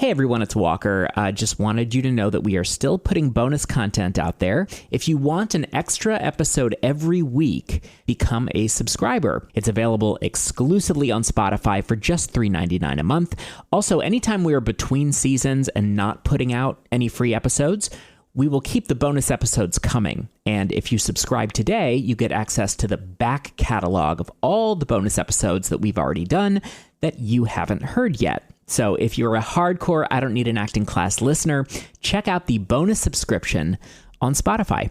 Hey everyone, it's Walker. I just wanted you to know that we are still putting bonus content out there. If you want an extra episode every week, become a subscriber. It's available exclusively on Spotify for just $3.99 a month. Also, anytime we are between seasons and not putting out any free episodes, we will keep the bonus episodes coming. And if you subscribe today, you get access to the back catalog of all the bonus episodes that we've already done that you haven't heard yet. So if you're a hardcore I Don't Need an Acting Class listener, check out the bonus subscription on Spotify.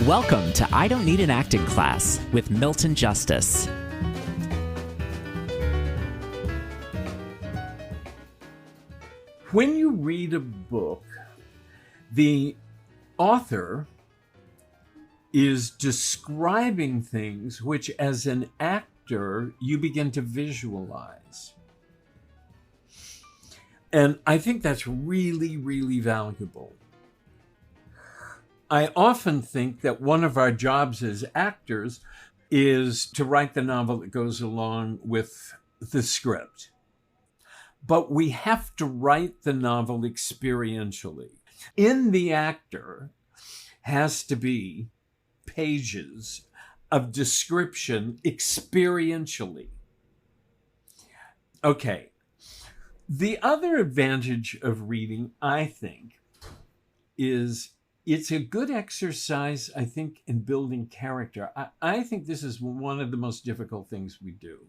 Welcome to I Don't Need an Acting Class with Milton Justice. When you read a book, the author is describing things which, as an actor, you begin to visualize. And I think that's really, really valuable. I often think that one of our jobs as actors is to write the novel that goes along with the script. But we have to write the novel experientially. In the actor has to be pages of description experientially. Okay. The other advantage of reading, I think, is it's a good exercise, I think, in building character. I think this is one of the most difficult things we do.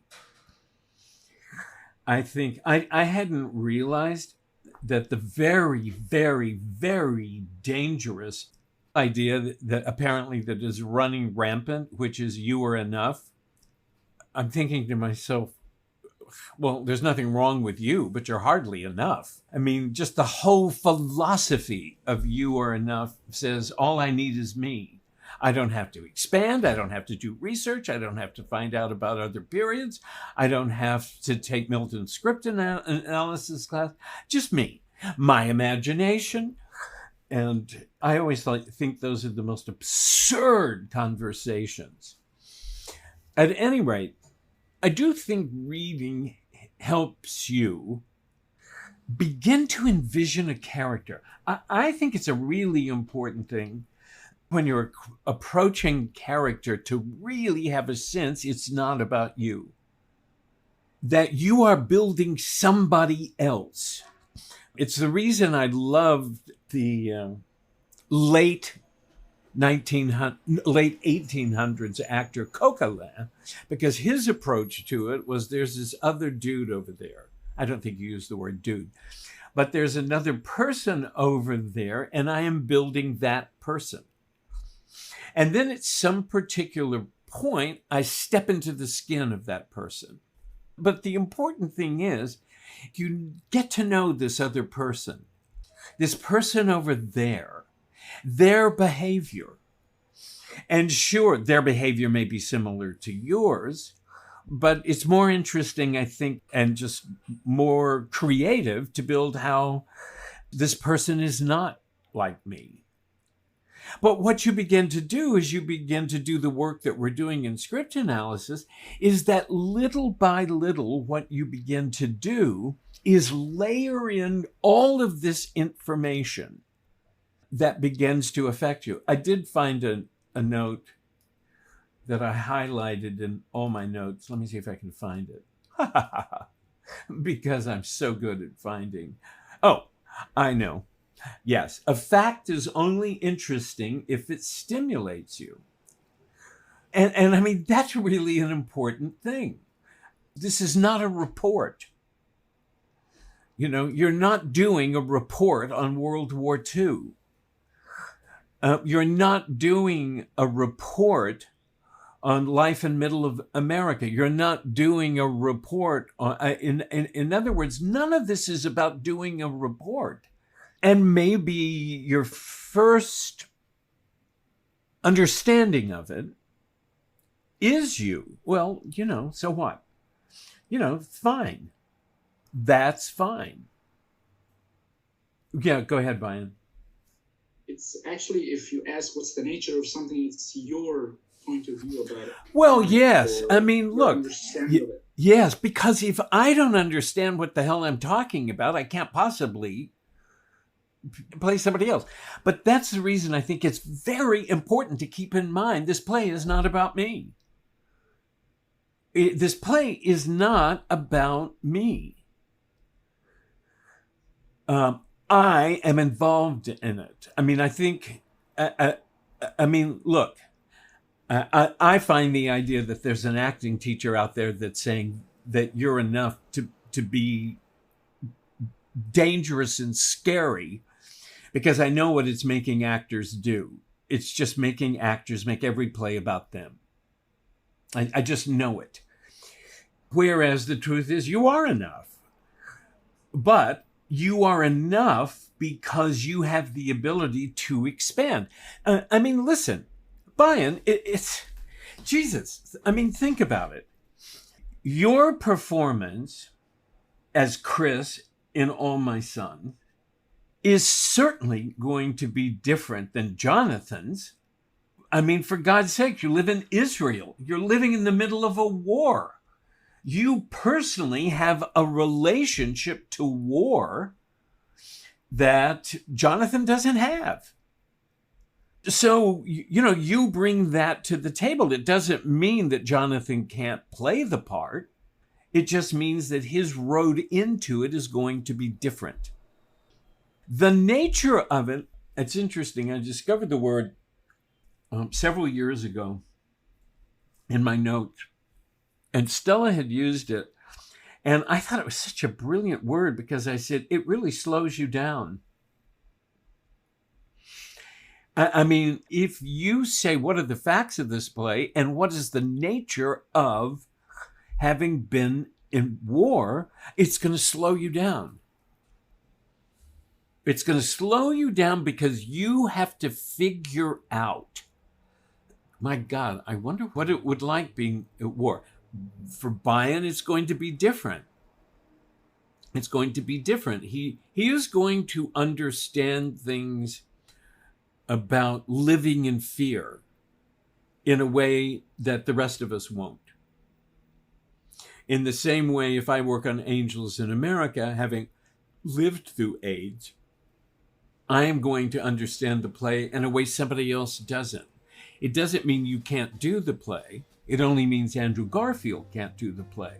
I think I hadn't realized that the very, very, very dangerous idea that apparently that is running rampant, which is you are enough. I'm thinking to myself, well, there's nothing wrong with you, but you're hardly enough. I mean, just the whole philosophy of you are enough says all I need is me. I don't have to expand. I don't have to do research. I don't have to find out about other periods. I don't have to take Milton's script analysis class. Just me, my imagination. And I always think those are the most absurd conversations. At any rate, I do think reading helps you begin to envision a character. I think it's a really important thing when you're approaching character to really have a sense it's not about you, that you are building somebody else. It's the reason I loved the late 1800s actor Coquelin, because his approach to it was there's this other dude over there. I don't think you used the word dude, but there's another person over there, and I am building that person. And then at some particular point, I step into the skin of that person. But the important thing is, you get to know this other person, this person over there, their behavior. And sure, their behavior may be similar to yours, but it's more interesting, I think, and just more creative to build how this person is not like me. But what you begin to do is you begin to do the work that we're doing in script analysis, is that little by little, what you begin to do is layer in all of this information that begins to affect you. I did find a note that I highlighted in all my notes. Let me see if I can find it. Because I'm so good at finding. Oh, I know. Yes, a fact is only interesting if it stimulates you. And I mean, that's really an important thing. This is not a report. You know, you're not doing a report on World War II. You're not doing a report on life in middle of America. You're not doing a report on, in other words, none of this is about doing a report. And maybe your first understanding of it is you. Well, you know, so what? You know, fine. That's fine. Yeah, go ahead, Brian. It's actually, if you ask what's the nature of something, it's your point of view about it. Well, yes. I mean, look, Yes, because if I don't understand what the hell I'm talking about, I can't possibly play somebody else. But that's the reason I think it's very important to keep in mind this play is not about me. This play is not about me. I am involved in it. I mean, I think, look, I find the idea that there's an acting teacher out there that's saying that you're enough to be dangerous and scary, because I know what it's making actors do. It's just making actors make every play about them. I just know it. Whereas the truth is you are enough. But you are enough because you have the ability to expand. Listen, Bayan, it's Jesus. I mean, think about it. Your performance as Chris in All My Sons is certainly going to be different than Jonathan's. I mean, for God's sake, you live in Israel. You're living in the middle of a war. You personally have a relationship to war that Jonathan doesn't have. So, you bring that to the table. It doesn't mean that Jonathan can't play the part. It just means that his road into it is going to be different. The nature of it, it's interesting. I discovered the word several years ago in my notes, and Stella had used it. And I thought it was such a brilliant word because I said, it really slows you down. I mean, if you say, what are the facts of this play and what is the nature of having been in war, it's going to slow you down. It's going to slow you down because you have to figure out, my God, I wonder what it would like being at war. For Bayan, it's going to be different. It's going to be different. He is going to understand things about living in fear in a way that the rest of us won't. In the same way, if I work on Angels in America, having lived through AIDS, I am going to understand the play in a way somebody else doesn't. It doesn't mean you can't do the play. It only means Andrew Garfield can't do the play.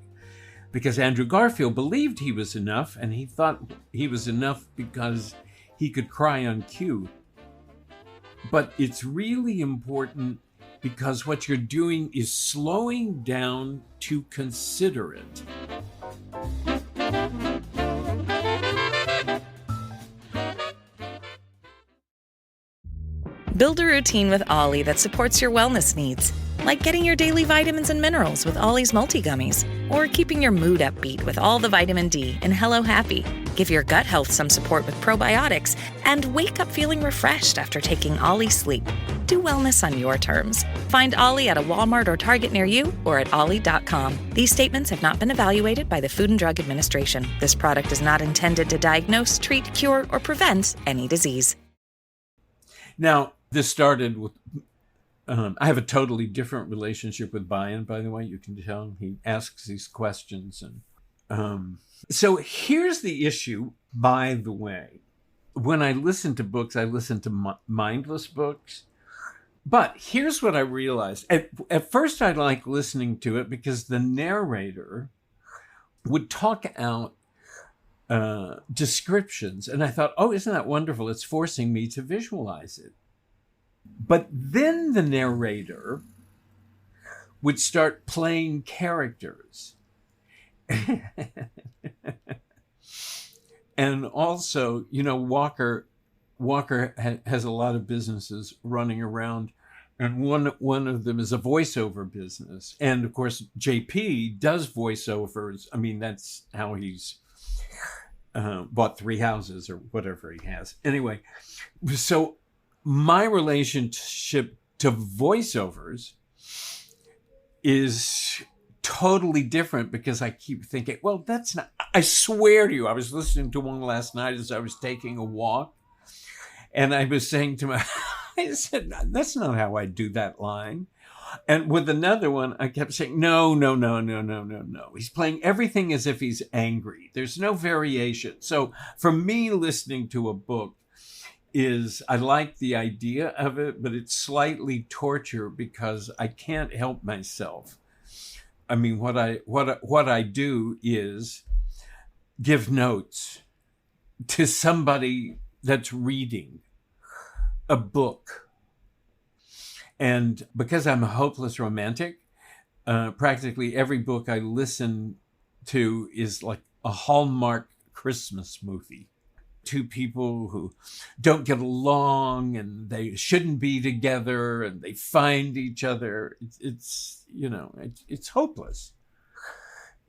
Because Andrew Garfield believed he was enough, and he thought he was enough because he could cry on cue. But it's really important because what you're doing is slowing down to consider it. Build a routine with Ollie that supports your wellness needs, like getting your daily vitamins and minerals with Ollie's multi-gummies, or keeping your mood upbeat with all the vitamin D in Hello Happy. Give your gut health some support with probiotics, and wake up feeling refreshed after taking Ollie Sleep. Do wellness on your terms. Find Ollie at a Walmart or Target near you or at ollie.com. These statements have not been evaluated by the Food and Drug Administration. This product is not intended to diagnose, treat, cure, or prevent any disease. Now, this started with, I have a totally different relationship with Bayan, by the way. You can tell he asks these questions. And so here's the issue, by the way. When I listen to books, I listen to mindless books. But here's what I realized. At first, I liked listening to it because the narrator would talk out descriptions. And I thought, oh, isn't that wonderful? It's forcing me to visualize it. But then the narrator would start playing characters. And also, Walker has a lot of businesses running around, and one of them is a voiceover business. And of course, JP does voiceovers. I mean, that's how he's bought 3 houses or whatever he has. Anyway, so my relationship to voiceovers is totally different because I keep thinking, well, that's not, I swear to you, I was listening to one last night as I was taking a walk, and I was saying to I said, that's not how I do that line. And with another one, I kept saying, no, no, no, no, no, no, no. He's playing everything as if he's angry. There's no variation. So for me, listening to a book is, I like the idea of it, but it's slightly torture because I can't help myself. I mean, what I do is give notes to somebody that's reading a book. And because I'm a hopeless romantic, practically every book I listen to is like a Hallmark Christmas movie. Two people who don't get along and they shouldn't be together and they find each other. It's hopeless.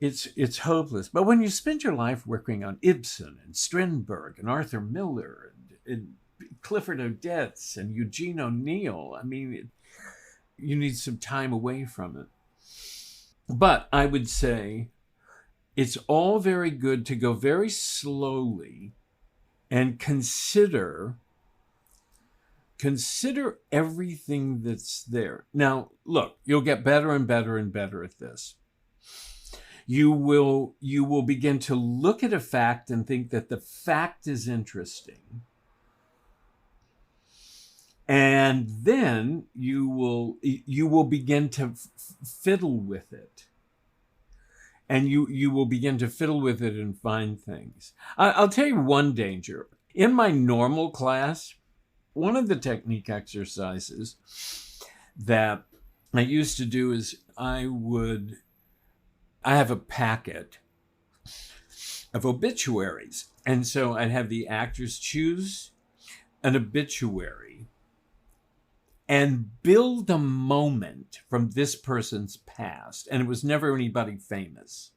It's hopeless. But when you spend your life working on Ibsen and Strindberg and Arthur Miller and Clifford Odets and Eugene O'Neill, I mean, you need some time away from it. But I would say it's all very good to go very slowly and consider everything that's there. Now, look, you'll get better and better and better at this. You will begin to look at a fact and think that the fact is interesting. And then you will begin to fiddle with it. And you will begin to fiddle with it and find things. I'll tell you one danger. In my normal class, one of the technique exercises that I used to do is I have a packet of obituaries. And so I'd have the actors choose an obituary and build a moment from this person's past. And it was never anybody famous.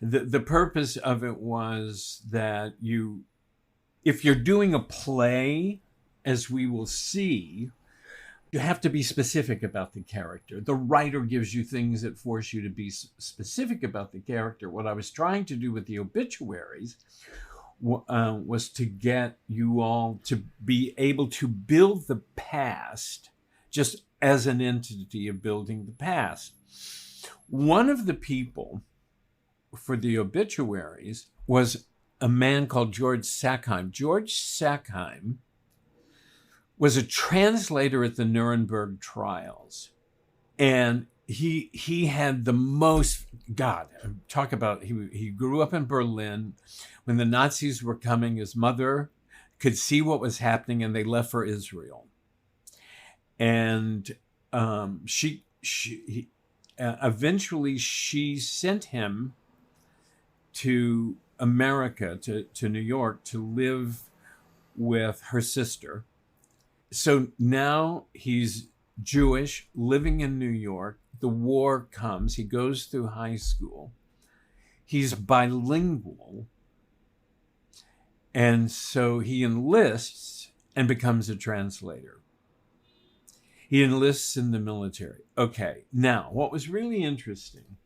The purpose of it was that if you're doing a play, as we will see, you have to be specific about the character. The writer gives you things that force you to be specific about the character. What I was trying to do with the obituaries was to get you all to be able to build the past just as an entity of building the past. One of the people for the obituaries was a man called George Sackheim. George Sackheim was a translator at the Nuremberg trials. And he had the most, God, talk about, he grew up in Berlin. When the Nazis were coming, his mother could see what was happening and they left for Israel. And eventually she sent him to America, to New York, to live with her sister. So now he's Jewish, living in New York. The war comes. He goes through high school. He's bilingual. And so he enlists and becomes a translator. He enlists in the military. Okay, now, what was really interesting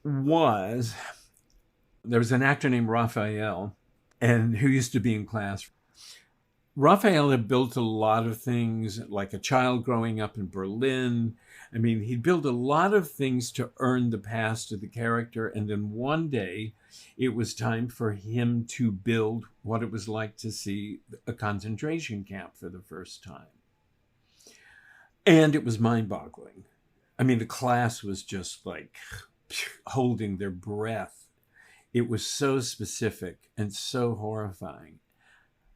was there was an actor named Raphael, and who used to be in class. Raphael had built a lot of things, like a child growing up in Berlin. I mean, he'd built a lot of things to earn the past of the character. And then one day, it was time for him to build what it was like to see a concentration camp for the first time. And it was mind-boggling. I mean, the class was just like holding their breath. It was so specific and so horrifying.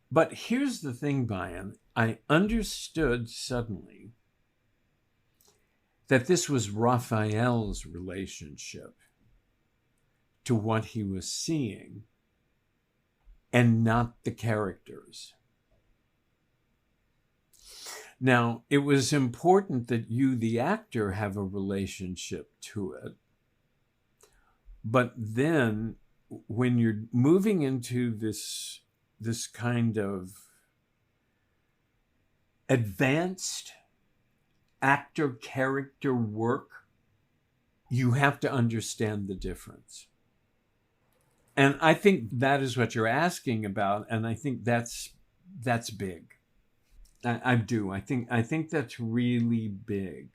But here's the thing, Brian. I understood suddenly that this was Raphael's relationship to what he was seeing and not the characters. Now, it was important that you, the actor, have a relationship to it. But then when you're moving into this kind of advanced actor character work, you have to understand the difference. And I think that is what you're asking about, and I think that's big. I do. I think that's really big.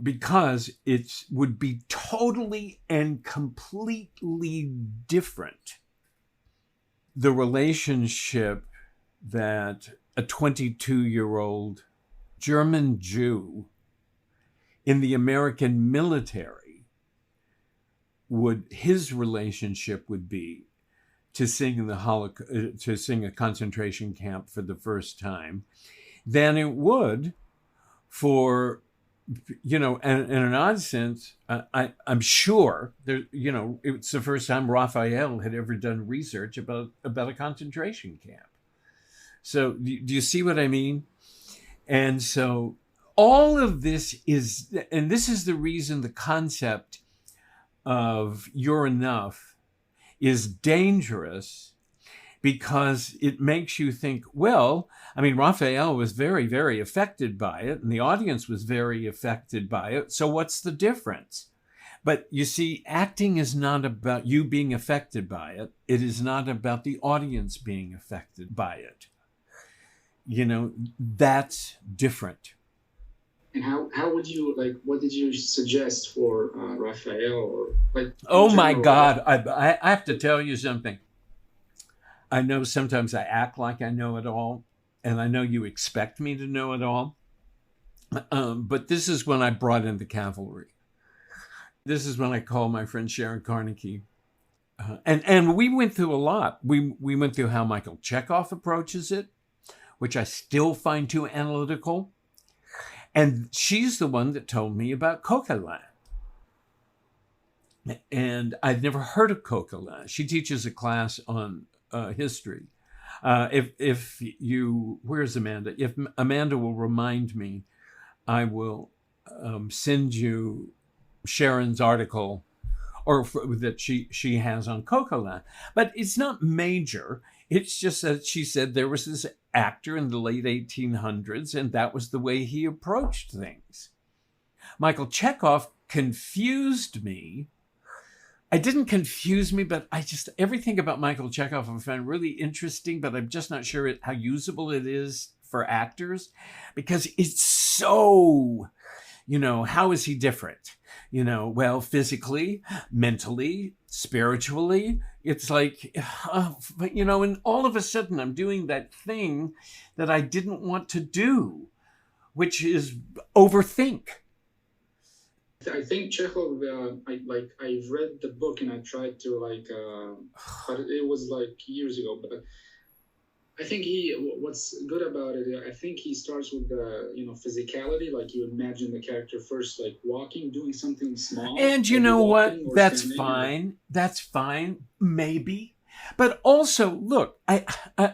Because it would be totally and completely different. The relationship that a 22-year-old German Jew in the American military his relationship would be to sing to sing a concentration camp for the first time, than it would for, in an odd sense, I'm sure there, it's the first time Raphael had ever done research about a concentration camp. So do you see what I mean? And so all of this and this is the reason the concept of You're Enough is dangerous, because it makes you think, well, I mean, Raphael was very, very affected by it, and the audience was very affected by it. So what's the difference? But you see, acting is not about you being affected by it. It is not about the audience being affected by it. That's different. And how would you, what did you suggest for Raphael? Oh my God, I have to tell you something. I know sometimes I act like I know it all, and I know you expect me to know it all. But this is when I brought in the cavalry. This is when I called my friend Sharon Carnegie. And we went through a lot. We went through how Michael Chekhov approaches it, which I still find too analytical. And she's the one that told me about Coquelin. And I'd never heard of Coquelin. She teaches a class on history. Where's Amanda? If Amanda will remind me, I will send you Sharon's article that she has on Coquelin. But it's not major. It's just that she said there was this actor in the late 1800s, and that was the way he approached things. Michael Chekhov confused me. It didn't confuse me, but everything about Michael Chekhov I found really interesting, but I'm just not sure how usable it is for actors, because it's so, how is he different? Well, physically, mentally, spiritually, it's like, and all of a sudden I'm doing that thing that I didn't want to do, which is overthink. I think Chekhov, I've read the book and I tried to but it was years ago, but I think what's good about it, I think he starts with the, physicality, you imagine the character first, walking, doing something small. And you know what? That's fine. That's fine. Maybe. But also, look, I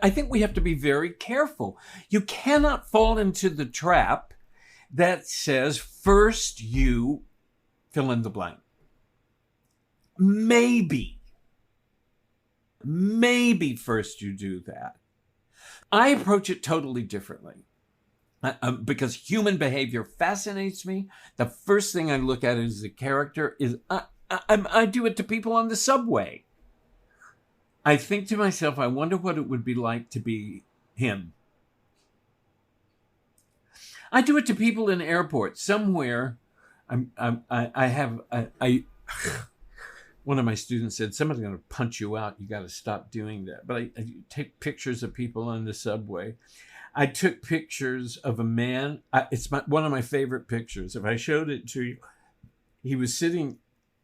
think we have to be very careful. You cannot fall into the trap that says first you fill in the blank. Maybe first you do that. I approach it totally differently because human behavior fascinates me. The first thing I look at as a character is I do it to people on the subway. I think to myself, I wonder what it would be like to be him. I do it to people in airports. Somewhere, one of my students said, somebody's going to punch you out. You got to stop doing that. But I take pictures of people on the subway. I took pictures of a man. It's one of my favorite pictures. If I showed it to you, he was sitting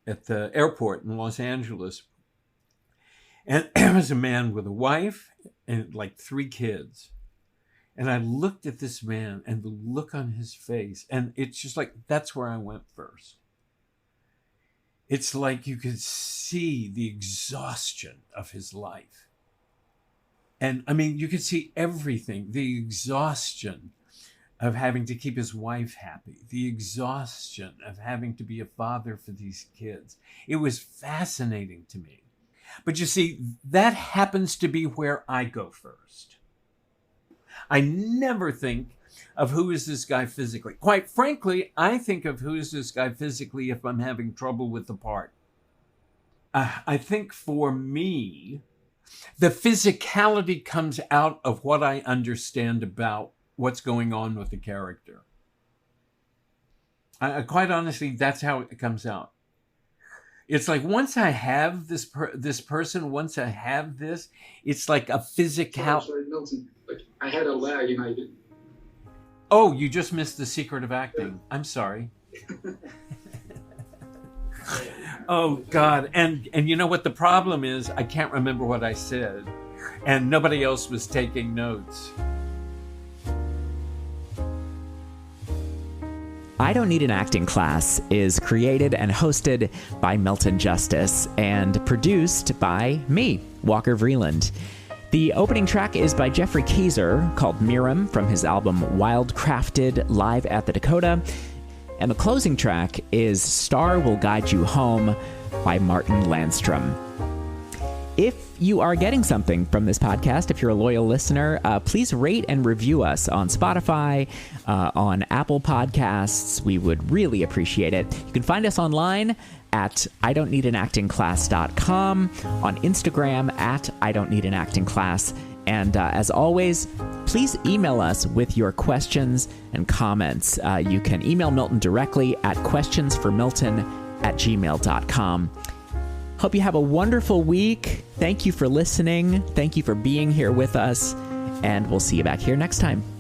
at the airport in Los Angeles. And there was a man with a wife and 3 kids. And I looked at this man and the look on his face. And it's just that's where I went first. It's like you could see the exhaustion of his life. And I mean, you could see everything, the exhaustion of having to keep his wife happy, the exhaustion of having to be a father for these kids. It was fascinating to me. But you see, that happens to be where I go first. I never think of who is this guy physically. Quite frankly, I think of who is this guy physically if I'm having trouble with the part. I think for me, The physicality comes out of what I understand about what's going on with the character. Quite honestly, that's how it comes out. It's like once I have this person, once I have this, it's like a physical. Sorry, Milton. Like I had a lag and I didn't. Oh, you just missed the secret of acting. Yeah. I'm sorry. Oh God! And you know what the problem is? I can't remember what I said, and nobody else was taking notes. I Don't Need an Acting Class is created and hosted by Milton Justice and produced by me, Walker Vreeland. The opening track is by Jeffrey Kaiser, called Miriam, from his album Wildcrafted Live at the Dakota. And the closing track is Star Will Guide You Home by Martin Landstrom. If you are getting something from this podcast, if you're a loyal listener, please rate and review us on Spotify, on Apple Podcasts. We would really appreciate it. You can find us online at idon'tneedanactingclass.com, on Instagram at idon'tneedanactingclass. And as always, please email us with your questions and comments. You can email Milton directly at questionsformilton@gmail.com. Hope you have a wonderful week. Thank you for listening. Thank you for being here with us. And we'll see you back here next time.